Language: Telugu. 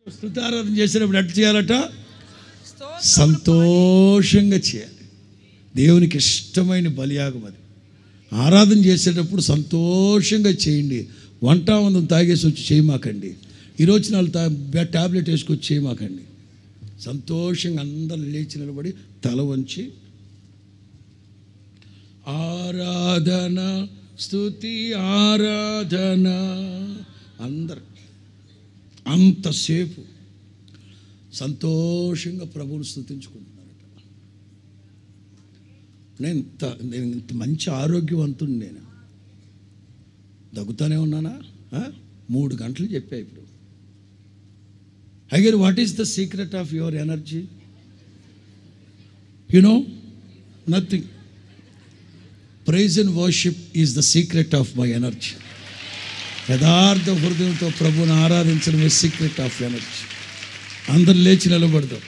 స్తుతారాధన చేసినప్పుడు ఎట్లా చేయాలట? సంతోషంగా చేయాలి. దేవునికి ఇష్టమైన బలియాగం అది. ఆరాధన చేసేటప్పుడు సంతోషంగా చేయండి. వంటావందం తాగేసి వచ్చి చేయమాకండి. ఈరోజు నాలుగు ట్యాబ్లెట్ వేసుకొచ్చి చేయమాకండి. సంతోషంగా అందరూ లేచి నిలబడి తల వంచి ఆరాధన స్తుతి ఆరాధన అందరు అంతసేపు సంతోషంగా ప్రభువుని స్తుతించుకుంటున్నారట. నేను ఇంత మంచి ఆరోగ్యవంతుని, నేను దగ్గుతానే ఉన్నానా? 3 గంటలు చెప్పా ఇప్పుడు. Again, what is the secret of your energy? You know, nothing. Praise and worship is the secret of my energy. యథార్థ హృదయంతో ప్రభువుని ఆరాధించడమే సీక్రెట్ ఆఫ్ ఎనర్జీ. అందరు లేచి నిలబడదాం.